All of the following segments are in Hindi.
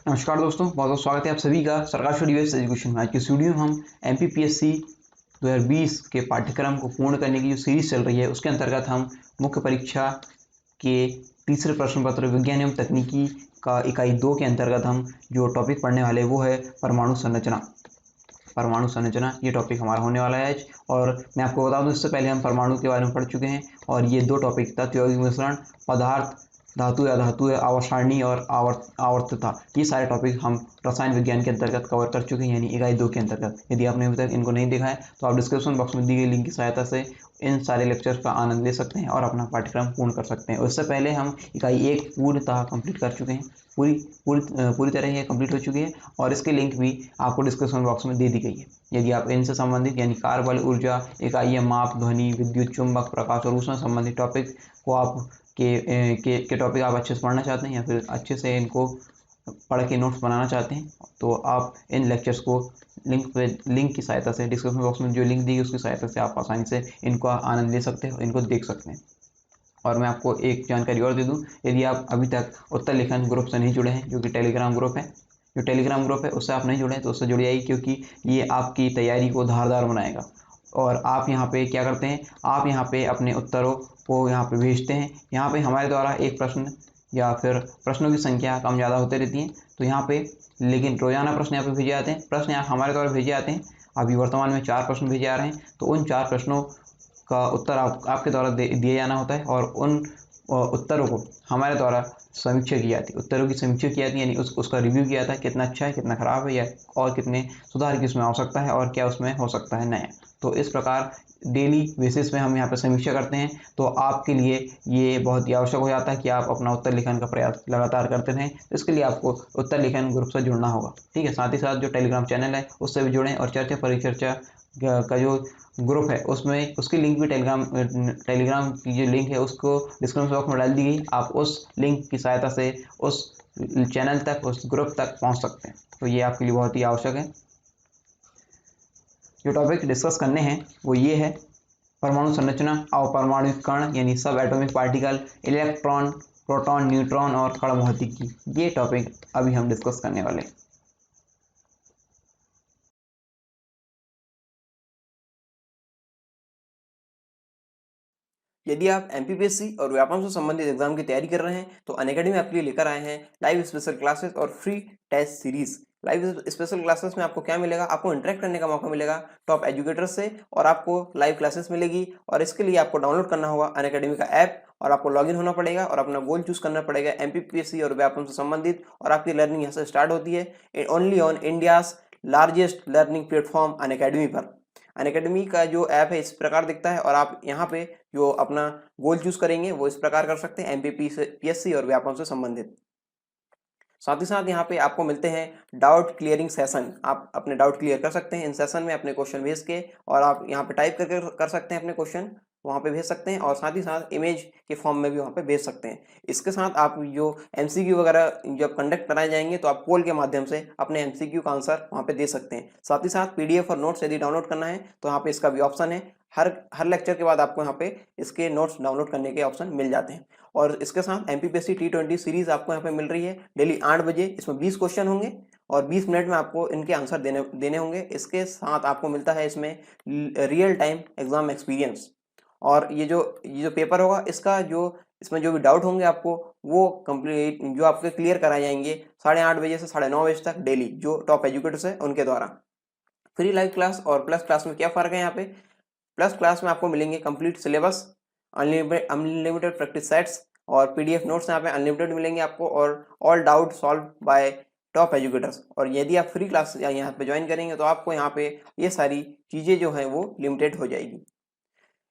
नमस्कार दोस्तों, बहुत बहुत स्वागत है आप सभी का सरकार स्टडी बेस्ड एजुकेशन में। आज की इस वीडियो में हम एमपीपीएससी 2020 के पाठ्यक्रम को पूर्ण करने की जो सीरीज चल रही है उसके अंतर्गत हम मुख्य परीक्षा के तीसरे प्रश्न पत्र विज्ञान एवं तकनीकी का इकाई 2 के अंतर्गत हम जो टॉपिक पढ़ने वाले वो है परमाणु संरचना। परमाणु संरचना ये टॉपिक हमारा होने वाला है आज। और मैं आपको बता दूं, इससे पहले हम परमाणु के बारे में पढ़ चुके हैं और ये दो टॉपिक तत्व यौगिक मिश्रण, पदार्थ, धातु या धातु आवर्त सारणी और आवर्तता, ये सारे टॉपिक हम रसायन विज्ञान के अंतर्गत कवर कर चुके हैं, यानी इकाई 2 के अंतर्गत। यदि आपने अभी तक इनको नहीं देखा है तो आप डिस्क्रिप्शन बॉक्स में दी गई लिंक की सहायता से इन सारे लेक्चर्स का आनंद ले सकते हैं और अपना पाठ्यक्रम पूर्ण कर सकते हैं। उससे पहले हम इकाई 1 पूर्णतः कंप्लीट कर चुके हैं, पूरी तरह ये कंप्लीट हो चुकी है और इसकी लिंक भी आपको डिस्क्रिप्शन बॉक्स में दे दी गई है। यदि आप इनसे संबंधित यानी कार्य बल, ऊर्जा, इकाइयाँ, माप, ध्वनि, विद्युत, चुंबक, प्रकाश और ऊष्मा संबंधित टॉपिक को आप के टॉपिक आप अच्छे से पढ़ना चाहते हैं या फिर अच्छे से इनको पढ़ के नोट्स बनाना चाहते हैं तो आप इन लेक्चर्स को लिंक की सहायता से, डिस्क्रिप्शन बॉक्स में जो लिंक दी है उसकी सहायता से आप आसानी से इनको आनंद ले सकते हैं, इनको देख सकते हैं। और मैं आपको एक जानकारी और दे दूं, यदि आप अभी तक उत्तर लेखन ग्रुप से नहीं जुड़े हैं, जो कि टेलीग्राम ग्रुप है, उससे आप नहीं जुड़े हैं तो उससे जुड़िए, क्योंकि ये आपकी तैयारी को धारदार बनाएगा। और आप यहाँ पे क्या करते हैं, आप यहाँ पे अपने उत्तरों को यहाँ पे भेजते हैं। यहाँ पे हमारे द्वारा एक प्रश्न या फिर प्रश्नों की संख्या कम ज़्यादा होते रहती है, तो यहाँ पे लेकिन रोजाना प्रश्न यहाँ पे भेजे जाते हैं। प्रश्न यहाँ हमारे द्वारा भेजे जाते हैं। अभी वर्तमान में 4 प्रश्न भेजे जा रहे हैं, तो उन 4 प्रश्नों का उत्तर आपके द्वारा दिया जाना होता है और उन उत्तरों को हमारे द्वारा समीक्षा की जाती है। उत्तरों की समीक्षा की जाती है, यानी उसका रिव्यू किया जाता है, कितना अच्छा है, कितना खराब है, या और कितने सुधार की उसमें आवश्यकता है और क्या उसमें हो सकता है नया। तो इस प्रकार डेली बेसिस पे हम यहाँ पे समीक्षा करते हैं। तो आपके लिए ये बहुत ही आवश्यक हो जाता है कि आप अपना उत्तर लेखन का प्रयास लगातार करते रहें। इसके लिए आपको उत्तर लेखन ग्रुप से जुड़ना होगा, ठीक है। साथ ही साथ जो टेलीग्राम चैनल है उससे भी जुड़ें और चर्चा परिचर्चा का जो ग्रुप है उसमें उसकी लिंक भी टेलीग्राम की जो लिंक है उसको डिस्क्रिप्शन बॉक्स में डाल दी गई। आप उस लिंक की सहायता से उस चैनल तक, उस ग्रुप तक पहुंच सकते हैं। तो ये आपके लिए बहुत ही आवश्यक है। जो टॉपिक डिस्कस करने हैं वो ये है परमाणु संरचना, अपारमाणविक कण यानी सब atomic particle, electron, proton, neutron और कण भौतिकी, ये टॉपिक अभी हम डिस्कस करने वाले हैं। यदि आप एमपीपीएससी और व्यापम से संबंधित एग्जाम की तैयारी कर रहे हैं तो अनअकैडमी आपके लिए लेकर आए हैं लाइव स्पेशल क्लासेस और free test series. Live special classes में आपको क्या मिलेगा, आपको इंटरेक्ट करने का मौका मिलेगा टॉप एजुकेटर्स से और आपको लाइव क्लासेस मिलेगी। और इसके लिए आपको डाउनलोड करना होगा अनअकैडमी का ऐप और आपको लॉगिन होना पड़ेगा और अपना गोल चूज करना पड़ेगा एमपीपीएससी और व्यापम से संबंधित। और आपकी लर्निंग यहाँ से स्टार्ट होती है only on India's largest learning platform Unacademy पर। अनअकैडमी का जो ऐप है इस प्रकार दिखता है और आप यहाँ पे जो अपना गोल चूज करेंगे वो इस प्रकार कर सकते हैं एमपीपीएससी और व्यापम से संबंधित। साथ ही साथ यहाँ पे आपको मिलते हैं डाउट क्लियरिंग सेशन। आप अपने डाउट क्लियर कर सकते हैं इन सेशन में अपने क्वेश्चन भेज के, और आप यहाँ पे टाइप करके कर सकते हैं अपने क्वेश्चन, वहाँ पे भेज सकते हैं और साथ ही साथ इमेज के फॉर्म में भी वहाँ पे भेज सकते हैं। इसके साथ आप जो एमसीक्यू वगैरह जब कंडक्ट कराए जाएंगे तो आप पोल के माध्यम से अपने एमसीक्यू का आंसर वहाँ पे दे सकते हैं। साथ ही साथ पीडीएफ और नोट्स यदि डाउनलोड करना है तो यहाँ पे इसका भी ऑप्शन है। हर लेक्चर के बाद आपको यहाँ पे इसके नोट्स डाउनलोड करने के ऑप्शन मिल जाते हैं। और इसके साथ एमपीपीएससी T20 सीरीज आपको यहाँ पे मिल रही है डेली 8 बजे। इसमें 20 क्वेश्चन होंगे और 20 मिनट में आपको इनके आंसर देने होंगे। इसके साथ आपको मिलता है इसमें रियल टाइम एग्जाम एक्सपीरियंस। और ये जो पेपर होगा इसका इसमें जो भी डाउट होंगे आपको वो कंप्लीट जो आपके क्लियर कराए जाएंगे 8:30 बजे से 9:30 बजे तक डेली, जो टॉप एजुकेटर्स है उनके द्वारा। फ्री लाइव क्लास और प्लस क्लास में क्या फर्क है यहाँ पे, प्लस क्लास में आपको मिलेंगे complete syllabus, unlimited practice sets और पीडीएफ नोट्स यहाँ पे अनलिमिटेड मिलेंगे आपको, और all doubt solve by top educators. और यदि आप फ्री क्लास यहाँ पे ज्वाइन करेंगे तो आपको यहाँ पे ये सारी चीज़ें जो हैं वो लिमिटेड हो जाएगी।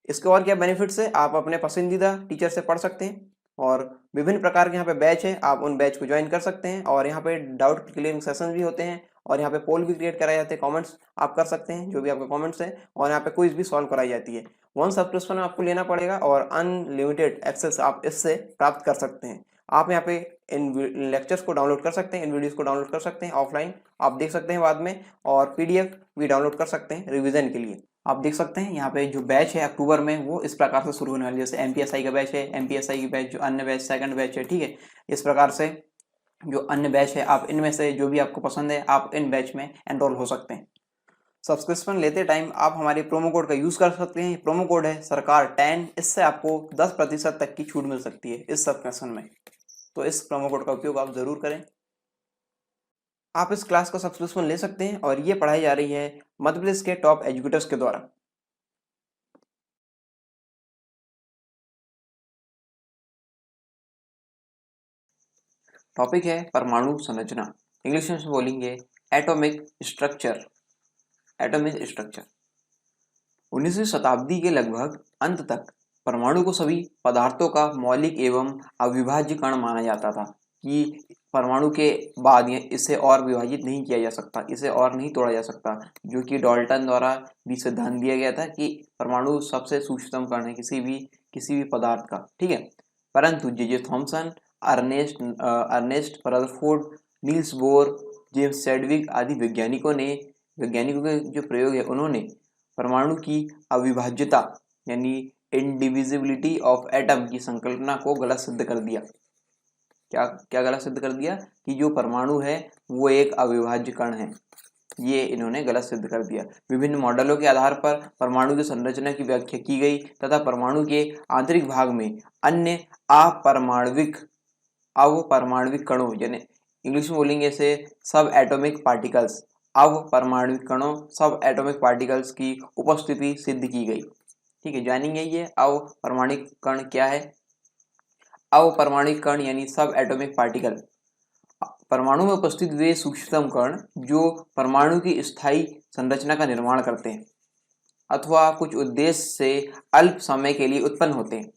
इसके और क्या बेनिफिट्स है, आप अपने पसंदीदा टीचर से पढ़ सकते हैं और विभिन्न प्रकार के यहाँ पे बैच है, आप उन बैच को ज्वाइन कर सकते हैं। और यहाँ पे डाउट क्लियरिंग सेशन भी होते हैं और यहाँ पे पोल भी क्रिएट कराए जाते हैं, कमेंट्स आप कर सकते हैं जो भी आपके कमेंट्स हैं, और यहाँ पे क्विज भी सॉल्व कराई जाती है। 1 सब्सक्रिप्शन आपको लेना पड़ेगा और अनलिमिटेड एक्सेस आप इससे प्राप्त कर सकते हैं। आप यहाँ पे इन लेक्चर्स को डाउनलोड कर सकते हैं, इन वीडियोस को डाउनलोड कर सकते हैं, ऑफलाइन आप देख सकते हैं बाद में, और पीडीएफ भी डाउनलोड कर सकते हैं रिवीजन के लिए। आप देख सकते हैं यहाँ पे जो बैच है अक्टूबर में वो इस प्रकार से शुरू होने वाली है। जैसे एमपीएसआई का बैच है, एमपीएसआई की बैच जो अन्य बैच सेकंड बैच है, ठीक है। इस प्रकार से जो अन्य बैच है, आप इनमें से जो भी आपको पसंद है आप इन बैच में एनरोल हो सकते हैं। सब्सक्रिप्शन लेते टाइम आप हमारे प्रोमो कोड का यूज़ कर सकते हैं। प्रोमो कोड है सरकार10, इससे आपको 10% तक की छूट मिल सकती है इस सब्सक्रिप्शन में, तो इस प्रोमो कोड का उपयोग आप ज़रूर करें। आप इस क्लास का सब्सक्रिप्शन ले सकते हैं और ये पढ़ाई जा रही है मध्य प्रदेश के टॉप एजुकेटर्स के द्वारा। टॉपिक है परमाणु संरचना, इंग्लिश में बोलेंगे एटॉमिक स्ट्रक्चर। एटॉमिक स्ट्रक्चर 19वीं शताब्दी के लगभग अंत तक परमाणु को सभी पदार्थों का मौलिक एवं अविभाज्य कण माना जाता था कि परमाणु के बाद इसे और विभाजित नहीं किया जा सकता, इसे और नहीं तोड़ा जा सकता, जो कि डाल्टन द्वारा भी सिद्धांत दिया गया था कि परमाणु सबसे सूक्ष्मतम कण है किसी भी पदार्थ का, ठीक है। परंतु J Thomson, Ernest Rutherford, Niels Bohr, James Chadwick आदि वैज्ञानिकों के जो प्रयोग है उन्होंने परमाणु की अविभाज्यता यानी इंडिविजिबिलिटी ऑफ एटम की संकल्पना को गलत सिद्ध कर दिया। क्या गलत सिद्ध कर दिया कि जो परमाणु है वो एक अविभाज्य कण है, ये इन्होंने गलत सिद्ध कर दिया। विभिन्न मॉडलों के आधार पर परमाणु की संरचना की व्याख्या की गई तथा परमाणु के आंतरिक भाग में अन्य अवपरमाणविक कणों यानी इंग्लिश में बोलेंगे इसे सब एटॉमिक पार्टिकल्स, अवपरमाणविक कणों सब एटॉमिक पार्टिकल्स की उपस्थिति सिद्ध की गई। ठीक है, जानेंगे ये अवपरमाणविक कण क्या है। अवपरमाणविक कण यानी सब एटॉमिक पार्टिकल, परमाणु में उपस्थित वे सूक्ष्मतम कण जो परमाणु की स्थायी संरचना का निर्माण करते हैं अथवा कुछ उद्देश्य से अल्प समय के लिए उत्पन्न होते हैं,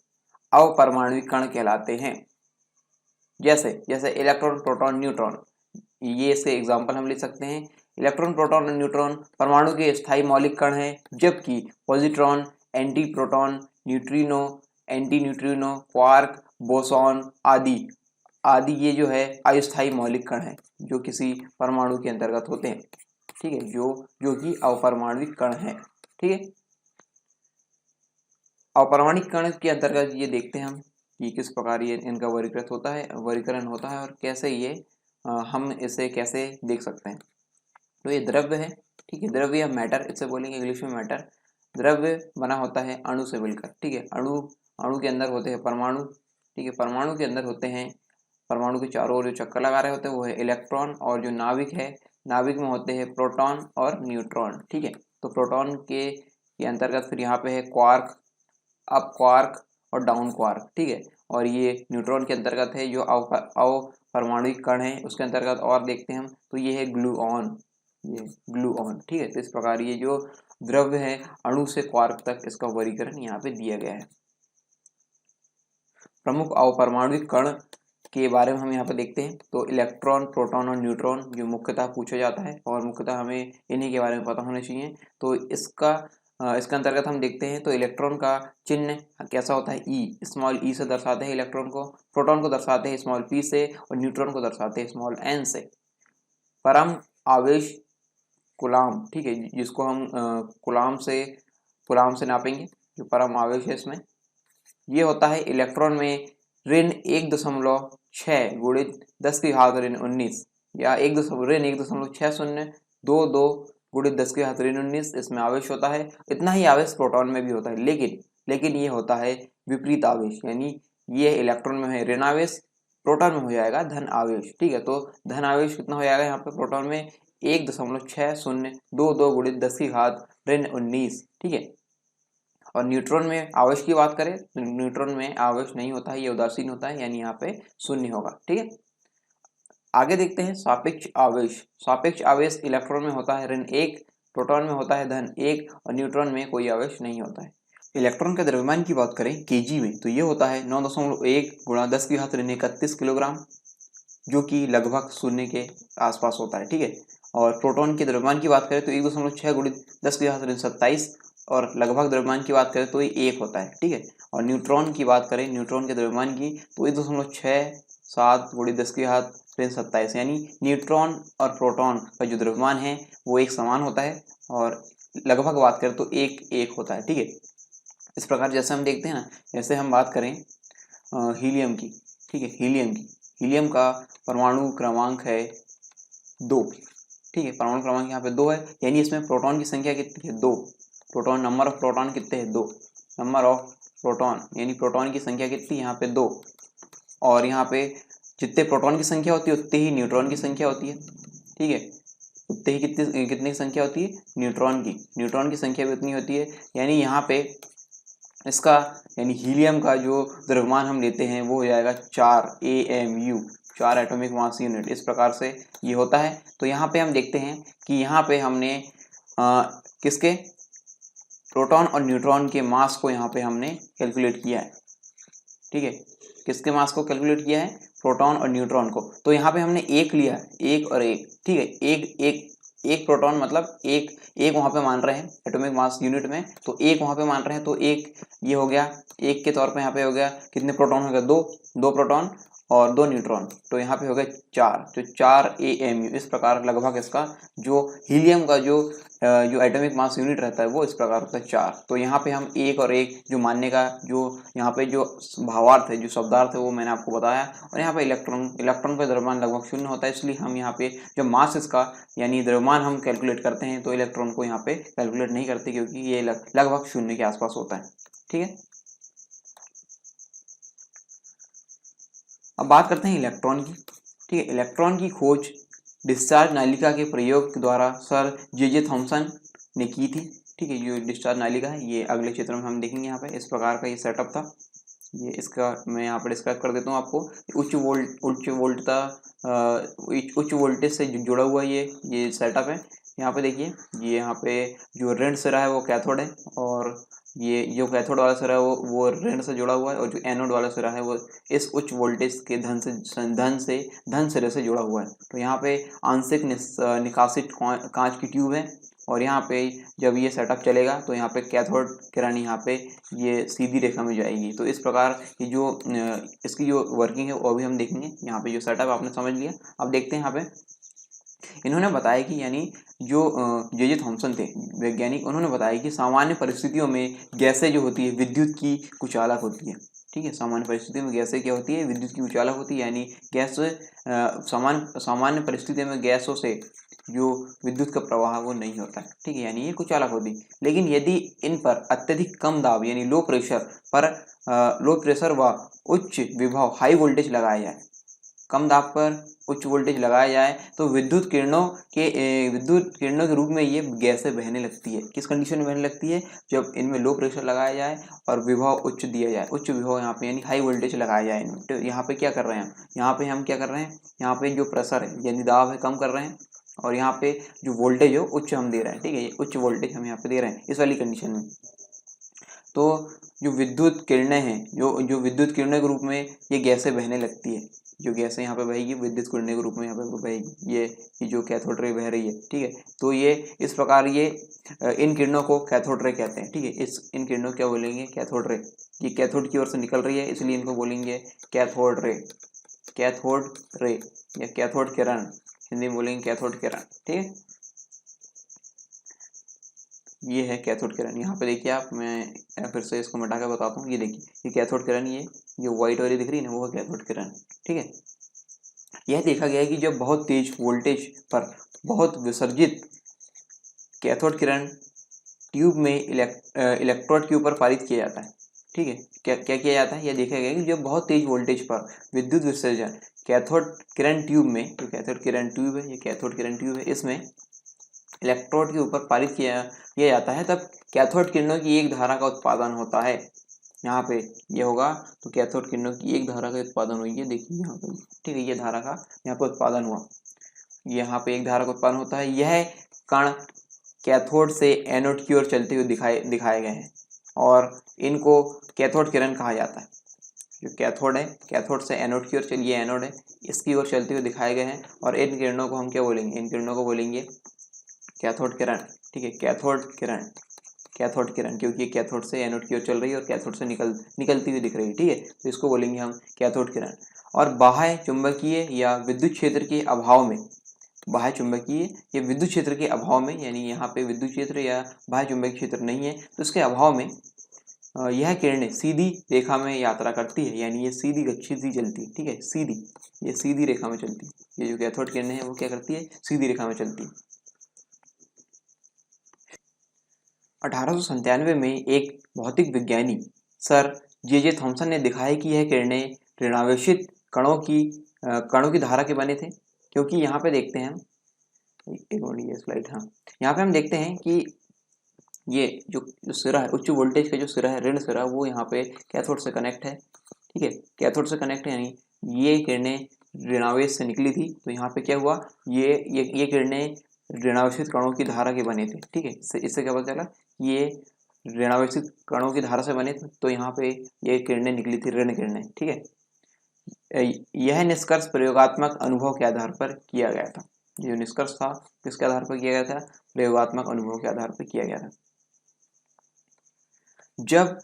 अवपरमाणविक कण कहलाते हैं। जैसे इलेक्ट्रॉन, प्रोटॉन, न्यूट्रॉन, ये इसके एग्जाम्पल हम ले सकते हैं। इलेक्ट्रॉन, प्रोटॉन और न्यूट्रॉन परमाणु के स्थायी मौलिक कण हैं, जबकि positron, anti proton, neutrino, anti neutrino, quark, boson आदि ये जो है अस्थायी मौलिक कण हैं जो किसी परमाणु के अंतर्गत होते हैं। ठीक है, जो कि अवपरमाणविक कण है। ठीक है, अवपरमाणविक कण के अंतर्गत ये देखते हैं हम कि किस प्रकार ये इनका वर्गीकरण होता है और कैसे ये हम इसे कैसे देख सकते हैं। तो ये द्रव्य है, ठीक है, द्रव्य या मैटर इससे बोलेंगे इंग्लिश में मैटर। द्रव्य बना होता है अणु से मिलकर, ठीक है। अणु के अंदर होते हैं परमाणु, ठीक है। परमाणु के अंदर होते हैं, परमाणु के चारों ओर जो चक्कर लगा रहे होते हैं वो है इलेक्ट्रॉन, और जो नाभिक है, नाभिक में होते हैं प्रोटॉन और न्यूट्रॉन। ठीक है, तो प्रोटॉन के अंतर्गत फिर यहाँ पे है क्वार्क, अप क्वार्क और डाउन क्वार्क, ठीक है। और ये न्यूट्रॉन के अंतर्गत है जो अवपरमाणविक कण है उसके अंतर्गत। और देखते हैं हम तो ये है ग्लूऑन, ये ग्लूऑन, ठीक है। तो इस प्रकार ये जो द्रव्य है अणु से क्वार्क तक इसका वर्गीकरण यहाँ पे दिया गया है। प्रमुख अवपरमाणविक कण के बारे में हम यहाँ पे देखते हैं तो इलेक्ट्रॉन, प्रोटॉन और न्यूट्रॉन जो मुख्यतः पूछा जाता है और मुख्यतः हमें इन्हीं के बारे में पता होना चाहिए। तो इसके अंतर्गत हम देखते हैं तो इलेक्ट्रॉन का चिन्ह कैसा होता है, ई, स्मॉल ई से दर्शाते हैं इलेक्ट्रॉन को, प्रोटॉन को दर्शाते हैं स्मॉल पी से और न्यूट्रॉन को दर्शाते हैं स्मॉल एन से। परम आवेश कूलाम, ठीक है, जिसको हम कूलाम से नापेंगे, जो परम आवेश है इसमें ये होता है इलेक्ट्रॉन में ऋण 1.6 गुणित 10 की घात ऋण 19 या ऋण 1.6022 गुणित 10 की घात ऋण 19 इसमें आवेश होता है। इतना ही आवेश प्रोटॉन में भी होता है, लेकिन ये होता है विपरीत आवेश, यानी ये इलेक्ट्रॉन में है ऋण आवेश, प्रोटॉन में हो जाएगा धन आवेश। ठीक है, तो धन आवेश कितना हो जाएगा यहाँ पे प्रोटॉन में 1.6022 गुणित 10 की घात ऋण 19, ठीक है। और न्यूट्रॉन में आवेश की बात करें तो न्यूट्रॉन में आवेश नहीं होता है, ये उदासीन होता है, यानी यहाँ पे शून्य होगा। ठीक है, आगे देखते हैं सापेक्ष आवेश। सापेक्ष आवेश इलेक्ट्रॉन में होता है ऋण 1, प्रोटॉन में होता है धन 1 और न्यूट्रॉन में कोई आवेश नहीं होता है। इलेक्ट्रॉन के द्रव्यमान की बात करें केजी में तो ये होता है 9.1 गुणा 10 की घात ऋण 31 किलोग्राम, जो कि लगभग शून्य के आसपास होता है। ठीक है, और प्रोटॉन के द्रव्यमान की बात करें तो 1.6 गुणित 10 की घात ऋण 27 और लगभग द्रव्यमान की बात करें तो ये 1 होता है। ठीक है, और न्यूट्रॉन की बात करें, न्यूट्रॉन के द्रव्यमान की तो 1.67 गुणित 10 की घात ऋण 27, यानी न्यूट्रॉन और प्रोटॉन का जो द्रव्यमान है वो एक समान होता है और लगभग बात करें तो 1 होता है। ठीक है, इस प्रकार जैसे हम देखते हैं ना, जैसे हम बात करें हीलियम की, ठीक है, हीलियम का परमाणु क्रमांक है 2। ठीक है, परमाणु क्रमांक यहाँ पे 2 है, यानी इसमें प्रोटॉन की संख्या कितनी है 2। प्रोटॉन, नंबर ऑफ प्रोटॉन कितने हैं 2। नंबर ऑफ प्रोटॉन यानी प्रोटॉन की संख्या कितनी यहाँ पे 2। और यहाँ पे जितने प्रोटॉन की संख्या होती है उतनी ही न्यूट्रॉन की संख्या होती है। ठीक है, उतनी ही कितनी की संख्या होती है न्यूट्रॉन की संख्या भी उतनी होती है। यानी यहाँ पे इसका यानी हीलियम का जो द्रव्यमान हम लेते हैं वो हो जाएगा 4 AMU, 4 एटॉमिक मास यूनिट। इस प्रकार से ये होता है। तो यहाँ पे हम देखते हैं कि यहाँ पे हमने किसके प्रोटॉन और न्यूट्रॉन के मास को यहाँ पे हमने कैलकुलेट किया है। ठीक है, किसके मास को कैलकुलेट किया है, प्रोटॉन और न्यूट्रॉन को। तो यहाँ पे हमने एक लिया, एक और एक। ठीक है, एक प्रोटॉन मतलब एक वहाँ पे मान रहे हैं एटॉमिक मास यूनिट में, तो एक वहाँ पे मान रहे हैं, तो एक ये हो गया, एक के तौर पे यहाँ पे हो गया कितने प्रोटॉन हो गया, दो प्रोटॉन और 2 न्यूट्रॉन, तो यहाँ पे हो गया 4, तो 4 AMU। इस प्रकार लगभग इसका जो हीलियम का जो एटॉमिक मास यूनिट रहता है वो इस प्रकार होता है 4। तो यहाँ पे हम एक और एक जो मानने का जो यहाँ पे जो भावार्थ है, जो शब्दार्थ है वो मैंने आपको बताया। और यहाँ पे इलेक्ट्रॉन का द्रव्यमान लगभग 0 होता है, इसलिए हम यहाँ पे जब मास इसका यानी द्रव्यमान हम कैलकुलेट करते हैं तो इलेक्ट्रॉन को यहाँ पे कैलकुलेट नहीं करते, क्योंकि ये लगभग 0 के आसपास होता है। ठीक है, अब बात करते हैं इलेक्ट्रॉन की। ठीक है, इलेक्ट्रॉन की खोज डिस्चार्ज नालिका के प्रयोग के द्वारा सर जे थॉमसन ने की थी। ठीक है, जो डिस्चार्ज नालिका है ये अगले चित्र में हम देखेंगे। यहाँ पे इस प्रकार का ये सेटअप था। ये इसका मैं यहाँ पर डिस्क्राइब कर देता हूँ आपको। उच्च वोल्टेज से जुड़ा हुआ ये सेटअप है। यहाँ पे देखिए, ये यहाँ पे जो ऋण सिरा है वो कैथोड है, और ये जो कैथोड वाला सिरा है वो ऋण से जुड़ा हुआ है, और जो एनोड वाला सिरा है वो इस उच्च वोल्टेज के धन सिरे से जुड़ा हुआ है। तो यहाँ पे आंशिक निकासित कांच की ट्यूब है, और यहाँ पे जब ये सेटअप चलेगा तो यहाँ पे कैथोड किरण यहाँ पे ये सीधी रेखा में जाएगी। तो इस प्रकार की जो इसकी जो वर्किंग है वो भी हम देखेंगे। यहाँ पे जो सेटअप आपने समझ लिया। अब देखते हैं यहाँ पे इन्होंने बताया कि यानी जो जे थॉमसन थे वैज्ञानिक, उन्होंने बताया कि सामान्य परिस्थितियों में गैसें जो होती है विद्युत की कुचालक होती है। ठीक है, सामान्य परिस्थितियों में गैसें क्या होती है, विद्युत की कुचालक होती है। यानी गैस सामान्य परिस्थितियों में गैसों से जो विद्युत का प्रवाह वो नहीं होता है। ठीक है, यानी ये कुचालक होती है। लेकिन यदि इन पर अत्यधिक कम दाब यानी लो प्रेशर व उच्च विभव हाई वोल्टेज लगाया जाए, कम दाब पर उच्च वोल्टेज लगाया जाए तो विद्युत किरणों के रूप में ये गैसें बहने लगती है। किस कंडीशन में बहने लगती है, जब इनमें लो प्रेशर लगाया जाए और विभव उच्च दिया जाए, उच्च विभव यहाँ पे यानी हाई वोल्टेज लगाया जाए इनमें। तो यहाँ पे क्या कर रहे हैं, यहाँ पे हम क्या कर रहे हैं, यहाँ पे जो प्रेशर है यानी दाब है कम कर रहे हैं, और यहाँ पे जो वोल्टेज है उच्च हम दे रहे हैं। ठीक है, उच्च वोल्टेज हम यहाँ पे दे रहे हैं इस वाली कंडीशन में। तो जो विद्युत किरणें हैं, जो विद्युत किरणें के रूप में ये गैसें बहने लगती है, जो गैसें यहाँ पे बहेगी विद्युत किरणें के रूप में यहाँ पे बहेगी, ये जो कैथोड रे बह रही है। ठीक है, तो ये इस प्रकार ये इन किरणों को कैथोड रे कहते हैं। ठीक है, इन किरणों क्या बोलेंगे, कैथोड रे। ये कैथोड की ओर से निकल रही है इसलिए इनको बोलेंगे कैथोड रे या कैथोड किरण, हिंदी में बोलेंगे कैथोड किरण। ठीक है, ये है कैथोड किरण। यहाँ पे देखिए आप, मैं फिर से इसको मिटा के बताता हूँ। ये देखिए, ये कैथोड किरण, ये जो व्हाइट वाली दिख रही है ना वो है कैथोड किरण। ठीक है, यह देखा गया है कि जब बहुत तेज वोल्टेज पर बहुत विसर्जित कैथोड किरण ट्यूब में इलेक्ट्रोड के ऊपर पारित किया जाता है। ठीक है, क्या किया जाता है, यह देखा गया कि जब बहुत तेज वोल्टेज पर विद्युत विसर्जन कैथोड किरण ट्यूब में, जो कैथोड किरण ट्यूब है, ये कैथोड किरण ट्यूब है, इसमें इलेक्ट्रोड के ऊपर पारित किया जाता है, तब कैथोड किरणों की एक धारा का उत्पादन होता है। यहाँ पे ये होगा तो कैथोड किरणों की एक धारा का उत्पादन हुई है। देखिए यहाँ पे, ठीक है, ये धारा का यहाँ पे उत्पादन हुआ, यहाँ पे एक धारा का उत्पादन होता है। यह कण कैथोड से एनोड की ओर चलते हुए दिखाए गए हैं, और इनको कैथोड किरण कहा जाता है। जो कैथोड है, कैथोड से एनोड की ओर चलिए, एनोड है, इसकी ओर चलते हुए दिखाए गए हैं, और इन किरणों को हम क्या बोलेंगे, इन किरणों को बोलेंगे कैथोड किरण। ठीक है, कैथोड किरण क्योंकि कैथोड से एनोड की ओर चल रही है और कैथोड से निकलती हुई दिख रही है। ठीक है, तो इसको बोलेंगे हम कैथोड किरण। और बाह्य चुंबकीय या विद्युत क्षेत्र के अभाव में, बाह्य चुंबकीय या विद्युत क्षेत्र के अभाव में, यानी यहाँ पे विद्युत क्षेत्र या बाह्य चुंबकीय क्षेत्र नहीं है, तो इसके अभाव में यह किरणें सीधी रेखा में यात्रा करती है, यानी ये सीधी गतिशील चलती है, ठीक है, सीधी, ये सीधी रेखा में चलती है। ये जो कैथोड किरणें हैं वो क्या करती है, सीधी रेखा में चलती है। 1897 में एक भौतिक विज्ञानी सर जे थॉमसन ने दिखाया कि यह किरणें ऋणावेशित कणों की धारा के बने थे। क्योंकि यहाँ पे देखते हैं हम, एक मिनट ये स्लाइड, हाँ, यहाँ पे हम देखते हैं कि ये जो सिरा है, उच्च वोल्टेज का जो सिरा है, ऋण सिरा, वो यहाँ पे कैथोड से कनेक्ट है, ठीक है, कैथोड से कनेक्ट है, यानी ये किरणें ऋणावेश से निकली थी, तो यहाँ पे क्या हुआ, ये किरणें ऋणावेशित कणों की धारा के बने थे, ठीक है। इससे क्या पता चला, ये ऋणावेशित कणों की धारा से बने थे, तो यहाँ पे ये किरणें निकली थी, ऋण किरणें, ठीक है। यह निष्कर्ष प्रयोगात्मक अनुभव के आधार पर किया गया था। जो निष्कर्ष था किसके आधार पर किया गया था, प्रयोगात्मक अनुभव के आधार पर किया गया था। जब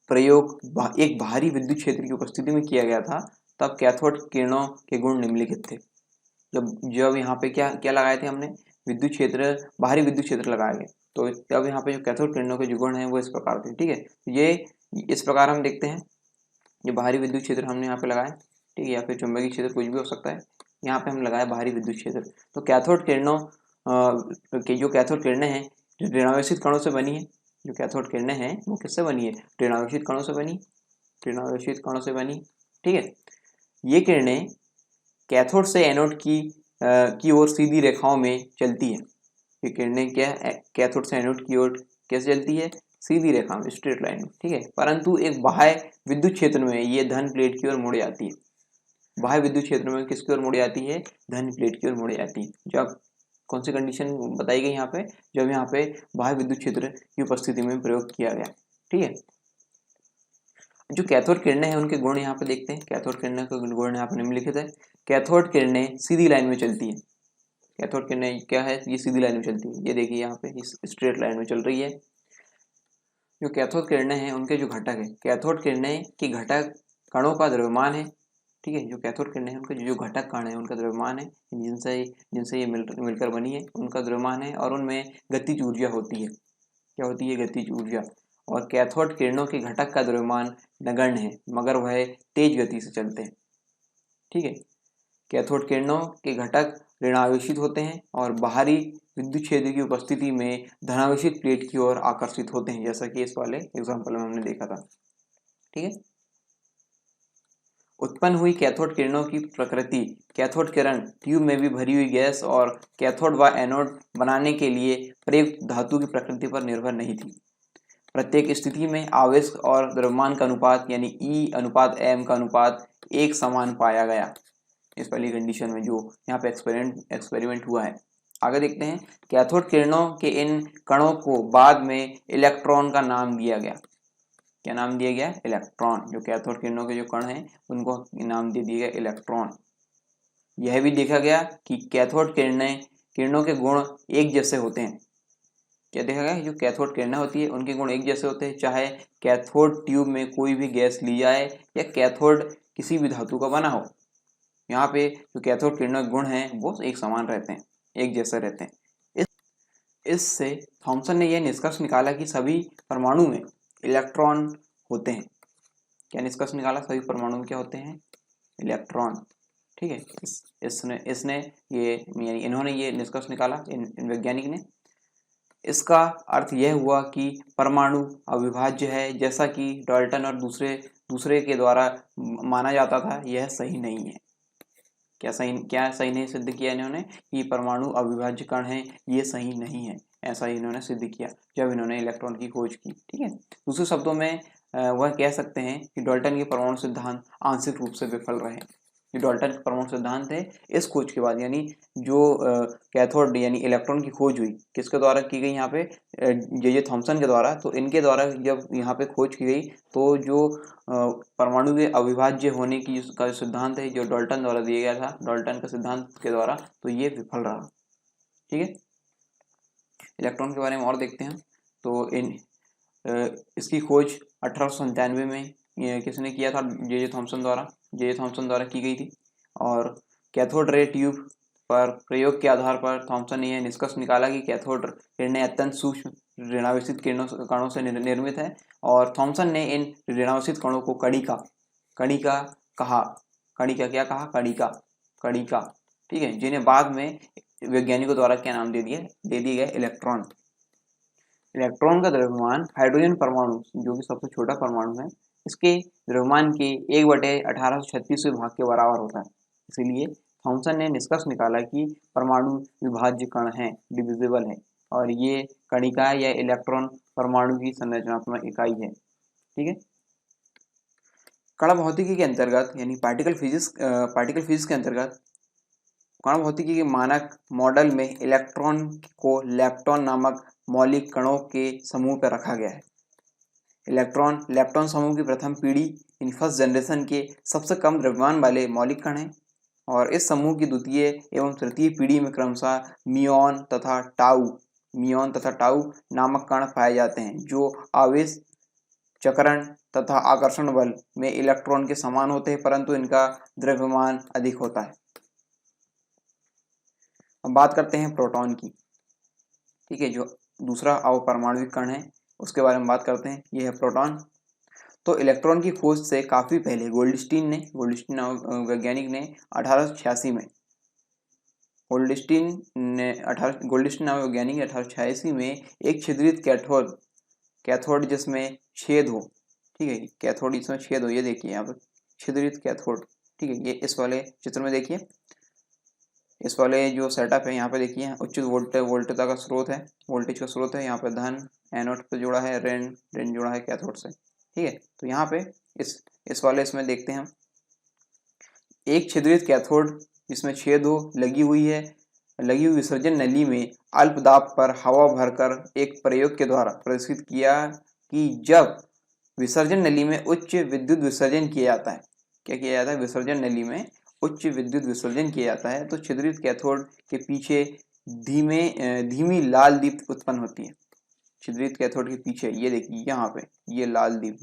प्रयोग एक बाहरी विद्युत क्षेत्र की उपस्थिति में किया गया था, तब कैथोड किरणों के गुण निम्नलिखित थे। जब यहाँ पे क्या लगाए थे हमने, विद्युत क्षेत्र, बाहरी विद्युत क्षेत्र लगाया गया, तो तब यहाँ पे जो कैथोड किरणों के जो गुण हैं वो इस प्रकार थे, ठीक है। ये इस प्रकार हम देखते हैं, ये बाहरी विद्युत क्षेत्र हमने यहाँ पे लगाया, ठीक है, या फिर चुंबकीय क्षेत्र कुछ भी हो सकता है, यहाँ पे हम लगाया बाहरी विद्युत क्षेत्र। तो कैथोड किरणों के जो कैथोड किरणें हैं ऋणावेशित कणों से बनी है, जो कैथोड किरणें हैं वो किससे बनी है, ऋणावेशित कणों से बनी, ऋणावेशित कणों से बनी, ठीक है। ये किरणें कैथोड से एनोड की ओर सीधी रेखाओं में चलती है। ये किरणें क्या है, कैथोड से एनोड की ओर कैसे चलती है, सीधी रेखा में, स्ट्रेट लाइन में, ठीक है। परंतु एक बाह्य विद्युत क्षेत्र में ये धन प्लेट की ओर मुड़ जाती है। बाह्य विद्युत क्षेत्र में किसकी ओर मुड़ जाती है, धन प्लेट की ओर मुड़ जाती है। जब कौन सी कंडीशन बताई गई यहाँ पे, जब यहाँ पे बाह्य विद्युत क्षेत्र की उपस्थिति में प्रयोग किया गया, ठीक है। जो कैथोड किरणें हैं उनके गुण यहाँ पे देखते हैं। कैथोड किरणें के गुण यहाँ पे निम्नलिखित है। कैथोड किरणें सीधी लाइन में चलती है। कैथोड किरणें क्या है, ये सीधी लाइन में चलती है, ये देखिए यहाँ पे इस स्ट्रेट लाइन में चल रही है। जो कैथोड किरणें हैं उनके जो घटक है, कैथोड किरणें के घटक कणों का द्रव्यमान है, ठीक है। जो कैथोड किरणें हैं उनके जो घटक कण है उनका द्रव्यमान है, जिनसे ये मिलकर बनी है, उनका द्रव्यमान है, और उनमें गतिज ऊर्जा होती है। क्या होती है, गतिज ऊर्जा। और कैथोड किरणों के घटक का द्रव्यमान नगण्य है, मगर वह तेज गति से चलते हैं, ठीक है। कैथोड किरणों के घटक ऋणावेशित होते हैं और बाहरी विद्युत क्षेत्र की उपस्थिति में धनावेशित प्लेट की ओर आकर्षित होते हैं, जैसा कि इस वाले एग्जाम्पल में हमने देखा था, ठीक है। उत्पन्न हुई कैथोड किरणों की प्रकृति, कैथोड किरण ट्यूब में भी भरी हुई गैस और कैथोड व एनोड बनाने के लिए प्रयुक्त धातु की प्रकृति पर निर्भर नहीं थी। प्रत्येक स्थिति में आवेश और द्रव्यमान का अनुपात यानी E/M का अनुपात एक समान पाया गया, इस पहली कंडीशन में जो यहाँ पे एक्सपेरिमेंट हुआ है। आगे देखते हैं, कैथोड किरणों के इन कणों को बाद में इलेक्ट्रॉन का नाम दिया गया। क्या नाम दिया गया, इलेक्ट्रॉन। जो कैथोड किरणों के जो कण हैं उनको नाम दे दिया गया इलेक्ट्रॉन। यह भी देखा गया कि कैथोड किरणों के गुण एक जैसे होते हैं। क्या देखा गया, जो कैथोड किरणें होती है उनके गुण एक जैसे होते हैं, चाहे कैथोड ट्यूब में कोई भी गैस ली जाए या कैथोड किसी भी धातु का बना हो। यहाँ पे जो कैथोड किरणों के गुण हैं वो एक समान रहते हैं, एक जैसे रहते हैं। इससे थॉमसन ने यह निष्कर्ष निकाला कि सभी परमाणु में इलेक्ट्रॉन होते हैं। क्या निष्कर्ष निकाला, सभी परमाणु में क्या होते हैं, इलेक्ट्रॉन, ठीक है। इसने ये यानी इन्होंने ये निष्कर्ष निकाला, इन वैज्ञानिक ने। इसका अर्थ यह हुआ कि परमाणु अविभाज्य है, जैसा कि डाल्टन और दूसरे के द्वारा माना जाता था। यह सही नहीं है। क्या सही नहीं सिद्ध किया इन्होंने, कि परमाणु अविभाज्य कण है, ये सही नहीं है, ऐसा इन्होंने सिद्ध किया जब इन्होंने इलेक्ट्रॉन की खोज की, ठीक है। दूसरे शब्दों में वह कह सकते हैं कि डाल्टन के परमाणु सिद्धांत आंशिक रूप से विफल रहे। जो डाल्टन के परमाणु सिद्धांत थे, इस खोज के बाद, यानी जो कैथोड यानी इलेक्ट्रॉन की खोज हुई, किसके द्वारा की गई, यहाँ पे जे थॉमसन के द्वारा। तो इनके द्वारा जब यहाँ पे खोज की गई, तो जो परमाणु के अविभाज्य होने की का सिद्धांत है, जो डाल्टन द्वारा दिया गया था, डाल्टन के सिद्धांत के द्वारा, तो ये विफल रहा, ठीक है। इलेक्ट्रॉन के बारे में और देखते हैं। तो इसकी खोज 1897 में किसने किया था, जे थॉमसन द्वारा की गई थी। और कैथोड रे ट्यूब पर प्रयोग के आधार पर थॉमसन ने यह निष्कर्ष निकाला कि कैथोड किरणें अत्यंत सूक्ष्म ऋणावेशित कणों से निर्मित है। और थॉमसन ने इन ऋणावेशित कणों को कणिका कहा, कणिका क्या कहा, कणिका, ठीक है, जिन्हें बाद में वैज्ञानिकों द्वारा क्या नाम दे दिया गया, इलेक्ट्रॉन। इलेक्ट्रॉन का द्रव्यमान हाइड्रोजन परमाणु, जो कि सबसे छोटा परमाणु है, इसके द्रव्यमान के 1/1836 भाग के बराबर होता है। इसीलिए थॉमसन ने निष्कर्ष निकाला कि परमाणु विभाज्य कण है, डिविजिबल है, और ये कणिका या इलेक्ट्रॉन परमाणु की संरचनात्मक इकाई है। ठीक है, कण भौतिकी के अंतर्गत यानी पार्टिकल फिजिक्स के अंतर्गत कण भौतिकी के मानक मॉडल में इलेक्ट्रॉन को लेप्टॉन नामक मौलिक कणों के समूह पर रखा गया है। इलेक्ट्रॉन लेप्टॉन समूह की प्रथम पीढ़ी इन फर्स्ट जनरेशन के सबसे कम द्रव्यमान वाले मौलिक कण हैं, और इस समूह की द्वितीय एवं तृतीय पीढ़ी में क्रमशः मियॉन तथा टाउ नामक कण पाए जाते हैं, जो आवेश चक्रण तथा आकर्षण बल में इलेक्ट्रॉन के समान होते हैं, परंतु इनका द्रव्यमान अधिक होता है। अब बात करते हैं प्रोटॉन की। ठीक है, जो दूसरा अवपरमाणविक कण है उसके बारे में बात करते हैं। यह है प्रोटॉन। तो इलेक्ट्रॉन की खोज से काफी पहले गोल्डस्टीन वैज्ञानिक ने 1886 में गोल्डस्टीन नामक वैज्ञानिक ने 1886 में एक छिद्रित कैथोड जिसमें छेद हो, ठीक है, कैथोड इसमें छेद हो, ये देखिए यहाँ पर छिद्रित कैथोड, ठीक है, ये इस वाले चित्र में देखिए, इस वाले जो सेटअप है यहाँ पे देखिए, उच्च वोल्टेज का स्रोत है, वोल्टेज का स्रोत है, यहाँ पे धन एनोड पे जुड़ा है, ऋण जुड़ा है कैथोड से। ठीक है, तो यहाँ पे इस वाले इसमें देखते हैं हम एक छिद्रित कैथोड जिसमें छेद हो, लगी हुई विसर्जन नली में अल्प दाब पर हवा भरकर एक प्रयोग के द्वारा प्रदर्शित किया कि जब विसर्जन नली में उच्च विद्युत विसर्जन किया जाता है, क्या किया जाता है, विसर्जन नली में उच्च विद्युत विसर्जन किया जाता है, तो छिद्रित कैथोड के पीछे धीमी लाल दीप्त उत्पन्न होती है। छिद्रित कैथोड के पीछे ये देखिए यहाँ पे ये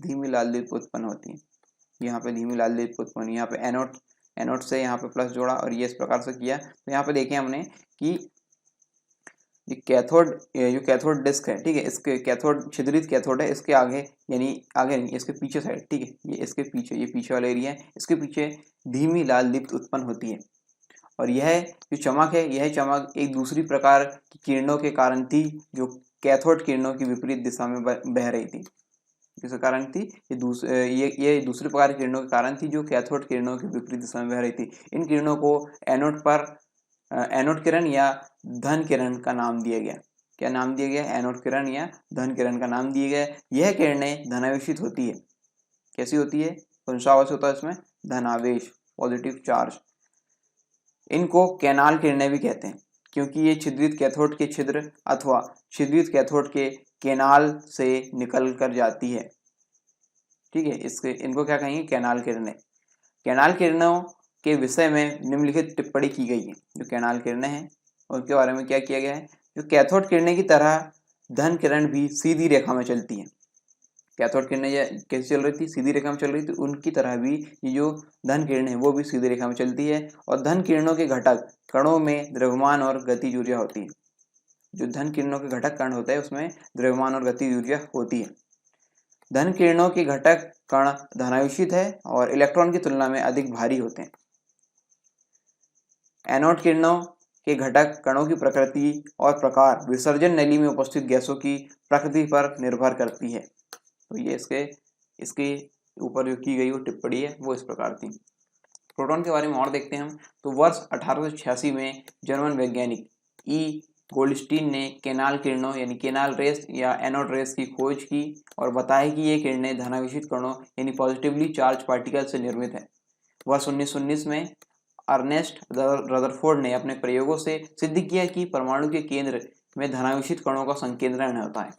धीमी लाल दीप्त उत्पन्न होती है, यहाँ पे धीमी लाल दीप्त उत्पन्न, यहाँ पे एनोड से यहाँ पे प्लस जोड़ा और ये इस प्रकार से किया। तो यहाँ पे देखें हमने कि जो कैथोड डिस्क है, ठीक है, इसके कैथोड छिद्रित कैथोड है, इसके आगे यानी आगे नहीं, इसके पीछे साइड, ठीक है, ये इसके पीछे, ये पीछे वाला एरिया है, इसके पीछे धीमी लाल दीप्त उत्पन्न होती है। और यह जो चमक है, यह चमक एक दूसरी प्रकार की किरणों के कारण थी, जो कैथोड किरणों की विपरीत दिशा में बह रही थी। किसके कारण थी, ये दूसरे प्रकार की किरणों के कारण थी, जो कैथोड किरणों की विपरीत दिशा में बह रही थी। इन किरणों को एनोड किरण या धन किरण का नाम दिया गया। क्या नाम दिया गया, एनोड किरण या धन किरण का नाम दिया गया। यह किरणें धनावेशित होती है। कैसी होती है, कौन सा आवेश होता है इसमें, धनावेश, पॉजिटिव चार्ज। इनको कैनाल किरणें भी कहते हैं, क्योंकि ये छिद्रित कैथोड के छिद्र अथवा छिद्रित कैथोड के कैनाल से निकल कर जाती है। ठीक है, इनको क्या कहेंगे, कैनाल किरणें। कैनाल किरणों के विषय में निम्नलिखित टिप्पणी की गई है। जो कैनाल किरणें हैं उनके बारे में क्या किया गया है, जो कैथोड किरणें की तरह धन किरण भी सीधी रेखा में चलती है। कैथोड किरणें कैसे चल रही थी, सीधी रेखा में चल रही थी, उनकी तरह भी ये जो धन किरण है वो भी सीधी रेखा में चलती है। और धन किरणों के घटक कणों में द्रव्यमान और गतिज ऊर्जा होती है। जो धन किरणों के घटक कण होते हैं उसमें द्रव्यमान और गतिज ऊर्जा होती है। धन किरणों के घटक कण धनावेशित है और इलेक्ट्रॉन की तुलना में अधिक भारी होते हैं। एनोड किरणों के घटक कणों की प्रकृति और प्रकार विसर्जन नली में उपस्थित गैसों की प्रकृति पर निर्भर करती है। तो ये इसके ऊपर जो की गई वो टिप्पणी है वो इस प्रकार थी। प्रोटॉन के बारे में और देखते हैं हम। तो वर्ष 1886 में जर्मन वैज्ञानिक ई गोल्डस्टीन ने कैनाल किरणों यानी कैनाल रेस या एनोड रेस की खोज की और बताया कि ये किरणें धनावेशित कणों यानी पॉजिटिवली चार्ज पार्टिकल से निर्मित है। वर्ष 1919 में अर्नेस्ट रदरफोर्ड ने अपने प्रयोगों से सिद्ध किया कि परमाणु के केंद्र में धनावेशित कणों का संकेंद्रण होता है।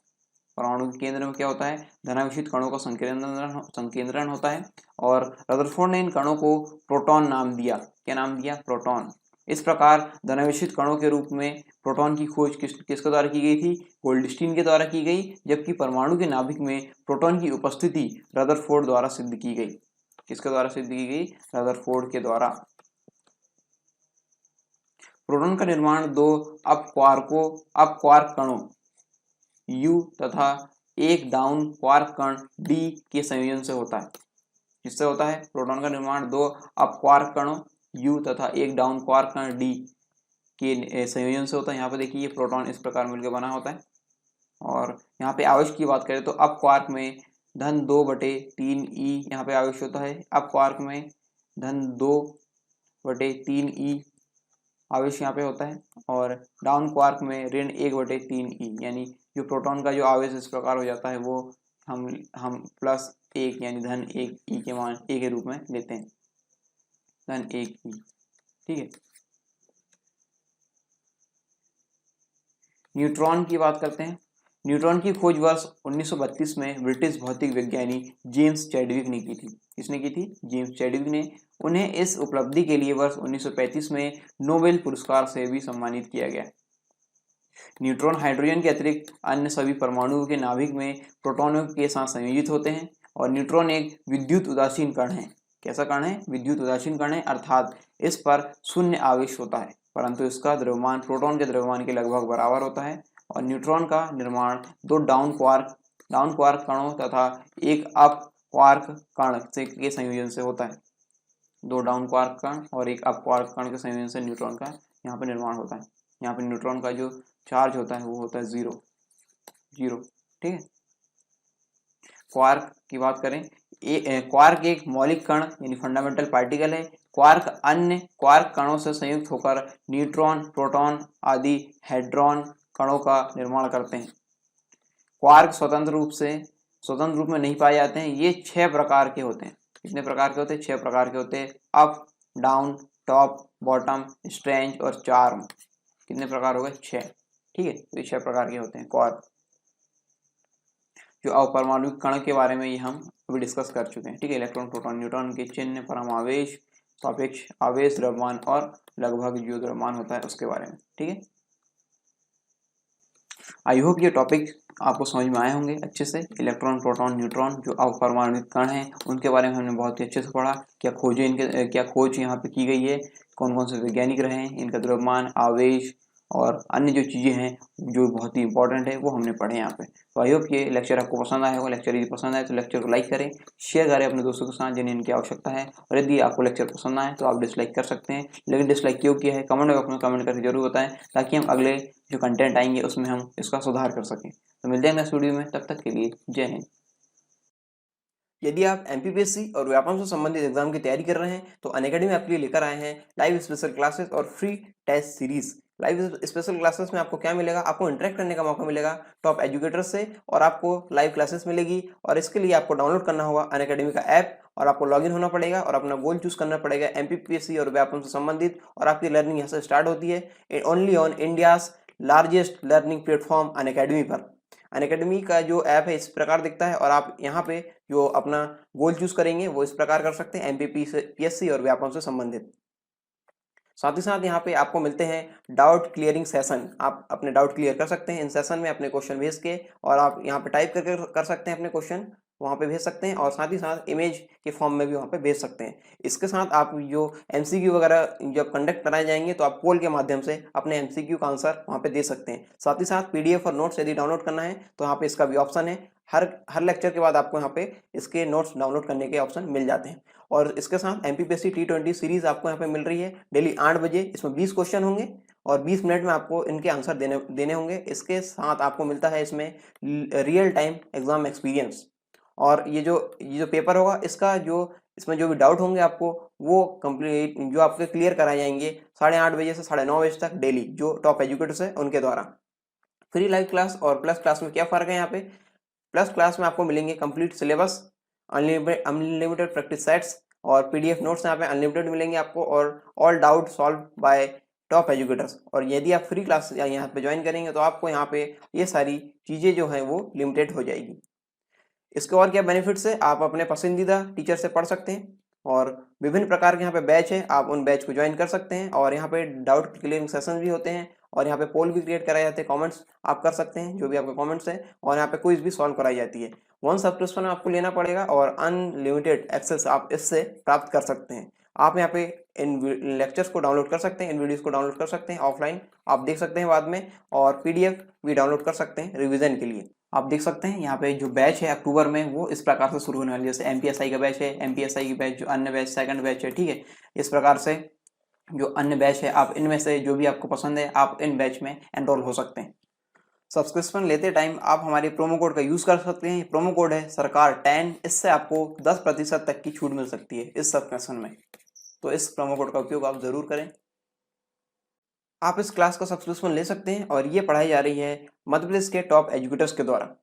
परमाणु के केंद्र में क्या होता है, धनावेशित कणों का संकेंद्रण होता है। और रदरफोर्ड ने इन कणों को प्रोटॉन नाम दिया। क्या नाम दिया, प्रोटॉन। इस प्रकार धनावेशित कणों के रूप में प्रोटॉन की खोज किसके द्वारा की गई थी, गोल्डस्टीन के द्वारा की गई, जबकि परमाणु के नाभिक में प्रोटॉन की उपस्थिति रदरफोर्ड द्वारा सिद्ध की गई। किसके द्वारा सिद्ध की गई, रदरफोर्ड के द्वारा। प्रोटॉन का निर्माण दो अपक्वार्क कणों U तथा एक डाउन क्वार्क कण D के संयोजन से होता है। किससे होता है? प्रोटॉन का निर्माण दो अप क्वार्क कणों U तथा एक डाउन क्वार्क कण D के संयोजन से होता है। यहाँ पे देखिए ये प्रोटॉन इस प्रकार मिलकर बना होता है। और यहाँ पे आवेश की बात करें तो अप क्वार्क में धन 2/3 E यहाँ पे आवेश होता है। अप क्वार्क में धन 2/3 E आवेश यहाँ पे होता है और डाउन क्वार्क में ऋण 1/3 E, यानी जो प्रोटॉन का जो आवेश इस प्रकार हो जाता है वो हम +1 यानी धन 1 E के मान A के रूप में लेते हैं, धन 1 E। ठीक है। न्यूट्रॉन की बात करते हैं। न्यूट्रॉन की खोज वर्ष 1932 में ब्रिटिश भौतिक विज्ञानी जेम्स चैडविक ने की थी। किसने की थी? जेम्स चैडविक ने। उन्हें इस उपलब्धि के लिए वर्ष 1935 में नोबेल पुरस्कार से भी सम्मानित किया गया। न्यूट्रॉन हाइड्रोजन के अतिरिक्त अन्य सभी परमाणुओं के नाभिक में प्रोटॉनों के साथ संयोजित होते हैं और न्यूट्रॉन एक विद्युत उदासीन कण है। कैसा कण है? विद्युत उदासीन कण है, अर्थात इस पर शून्य आवेश होता है, परंतु इसका द्रव्यमान प्रोटॉन के द्रव्यमान के लगभग बराबर होता है। और न्यूट्रॉन का निर्माण दो डाउन क्वार्क कणों तथा एक अप क्वार्क कण के संयोजन से होता है। दो डाउन क्वार्क कण और एक अप क्वार्क कण के संयोजन से न्यूट्रॉन का यहाँ पर निर्माण होता है। यहाँ पर न्यूट्रॉन का जो चार्ज होता है वो होता है 0। ठीक है। क्वार्क की बात करें, क्वार्क एक मौलिक कण यानी फंडामेंटल पार्टिकल है। क्वार्क अन्य क्वार्क कणों से संयुक्त होकर न्यूट्रॉन, प्रोटॉन आदि हेड्रॉन कणों का निर्माण करते हैं। क्वार्क स्वतंत्र रूप में नहीं पाए जाते हैं। ये 6 प्रकार के होते हैं। कितने प्रकार के होते हैं? 6 प्रकार के होते हैं। Up, down, top, bottom, strange और चार्म। कितने प्रकार हो गए? 6। ठीक है। तो ये 6 प्रकार के होते हैं क्वार्क। जो अपरमाणुक कण के बारे में ये हम अभी डिस्कस कर चुके हैं। ठीक है। इलेक्ट्रॉन, प्रोटॉन, न्यूट्रॉन के चिन्ह, परमावेश, सापेक्ष आवेश, द्रव्यमान और लगभग जो द्रव्यमान होता है उसके बारे में। ठीक है। आई होप ये टॉपिक आपको समझ में आए होंगे अच्छे से। इलेक्ट्रॉन, प्रोटॉन, न्यूट्रॉन जो अपरमाणुक कण हैं उनके बारे में हमने बहुत ही अच्छे से पढ़ा। क्या खोज यहाँ पे की गई है, कौन कौन से वैज्ञानिक रहे हैं, इनका द्रव्यमान, आवेश और अन्य जो चीज़ें हैं जो बहुत ही इंपॉर्टेंट है वो हमने पढ़े यहाँ पे। तो आई होप ये लेक्चर आपको पसंद आया होगा। लेक्चर यदि पसंद आए तो लेक्चर को लाइक करें, शेयर करें अपने दोस्तों के साथ जिन्हें इनकी आवश्यकता है। और यदि आपको लेक्चर पसंद आए तो आप डिसलाइक कर सकते हैं, लेकिन डिसलाइक क्यों किया है कमेंट बॉक्स में कमेंट करके जरूर बताएं, ताकि हम अगले जो कंटेंट आएंगे उसमें हम इसका सुधार कर सकें। तो मिलते हैं नेक्स्ट वीडियो में, तब तक के लिए जय हिंद। यदि आप एमपीपीएससी और व्यापम से संबंधित एग्जाम की तैयारी कर रहे हैं तो अनअकैडमी आपके लिए लेकर आए हैं लाइव स्पेशल क्लासेस और free test series. Live special classes में आपको क्या मिलेगा? आपको इंटरेक्ट करने का मौका मिलेगा टॉप एजुकेटर्स से, और आपको लाइव क्लासेस मिलेगी। और इसके लिए आपको डाउनलोड करना होगा अनअकैडमी का ऐप, और आपको लॉगिन होना पड़ेगा और अपना गोल चूज करना पड़ेगा एमपीपीएससी और व्यापम से संबंधित, और आपकी लर्निंग यहाँ से स्टार्ट होती है only on India's largest learning platform Unacademy पर। अनअकैडमी का जो ऐप है इस प्रकार दिखता है, और आप यहाँ पे जो अपना गोल चूज करेंगे वो इस प्रकार कर सकते हैं एमपीपीएससी और व्यापम से संबंधित। साथ ही साथ यहाँ पे आपको मिलते हैं डाउट क्लियरिंग सेशन। आप अपने डाउट क्लियर कर सकते हैं इन सेशन में अपने क्वेश्चन भेज के, और आप यहाँ पे टाइप करके कर सकते हैं अपने क्वेश्चन, वहाँ पे भेज सकते हैं, और साथ ही साथ इमेज के फॉर्म में भी वहाँ पे भेज सकते हैं। इसके साथ आप जो एमसीक्यू वगैरह जब कंडक्ट कराए जाएंगे तो आप पोल के माध्यम से अपने एमसीक्यू का आंसर वहाँ पे दे सकते हैं। साथ ही साथ पीडीएफ और नोट्स यदि डाउनलोड करना है तो यहाँ पे इसका भी ऑप्शन है। हर लेक्चर के बाद आपको यहाँ पे इसके नोट्स डाउनलोड करने के ऑप्शन मिल जाते हैं। और इसके साथ एमपीपीएससी T20 सीरीज आपको यहाँ पे मिल रही है डेली 8 बजे। इसमें 20 क्वेश्चन होंगे और 20 मिनट में आपको इनके आंसर देने होंगे। इसके साथ आपको मिलता है इसमें रियल टाइम एग्जाम एक्सपीरियंस, और ये जो पेपर होगा इसमें जो भी डाउट होंगे आपको वो कंप्लीट जो आपके क्लियर कराए जाएंगे 8:30 बजे से 9:30 बजे तक डेली, जो टॉप एजुकेटर्स है उनके द्वारा। फ्री लाइव क्लास और प्लस क्लास में क्या फ़र्क है? यहाँ पे प्लस क्लास में आपको मिलेंगे complete syllabus, unlimited practice sets और पीडीएफ नोट्स यहाँ पे अनलिमिटेड मिलेंगे आपको, और all doubt solve by top educators. और यदि आप फ्री क्लास यहाँ पे ज्वाइन करेंगे तो आपको यहाँ पे ये सारी चीज़ें जो हैं वो लिमिटेड हो जाएगी। इसके और क्या बेनिफिट्स है? आप अपने पसंदीदा टीचर से पढ़ सकते हैं, और विभिन्न प्रकार के यहाँ पे बैच है, आप उन बैच को ज्वाइन कर सकते हैं, और यहाँ पे डाउट क्लियरिंग सेशन भी होते हैं, और यहाँ पे पोल भी क्रिएट कराए जाते हैं, कमेंट्स आप कर सकते हैं जो भी आपके कमेंट्स हैं, और यहाँ पे क्विज भी सॉल्व कराई जाती है। 1 सब्सक्रिप्शन आपको लेना पड़ेगा और अनलिमिटेड एक्सेस आप इससे प्राप्त कर सकते हैं। आप यहाँ पे इन लेक्चर्स को डाउनलोड कर सकते हैं, इन वीडियोस को डाउनलोड कर सकते हैं ऑफलाइन, आप देख सकते हैं बाद में, और पीडीएफ भी डाउनलोड कर सकते हैं रिवीजन के लिए। आप देख सकते हैं यहाँ पे जो बैच है अक्टूबर में वो इस प्रकार से शुरू होने वाली है। जैसे एमपीएसआई का बैच है, एमपीएसआई की बैच, जो अन्य बैच सेकंड बैच है, ठीक है। इस प्रकार से जो अन्य बैच है, आप इनमें से जो भी आपको पसंद है आप इन बैच में एनरोल हो सकते हैं। सब्सक्रिप्शन लेते टाइम आप हमारे प्रोमो कोड का यूज़ कर सकते हैं। प्रोमो कोड है सरकार 10, इससे आपको 10% तक की छूट मिल सकती है इस सब्सक्रिप्शन में। तो इस प्रोमो कोड का उपयोग आप ज़रूर करें। आप इस क्लास का सब्सक्रिप्शन ले सकते हैं और ये पढ़ाई जा रही है मध्य प्रदेश के टॉप एजुकेटर्स के द्वारा।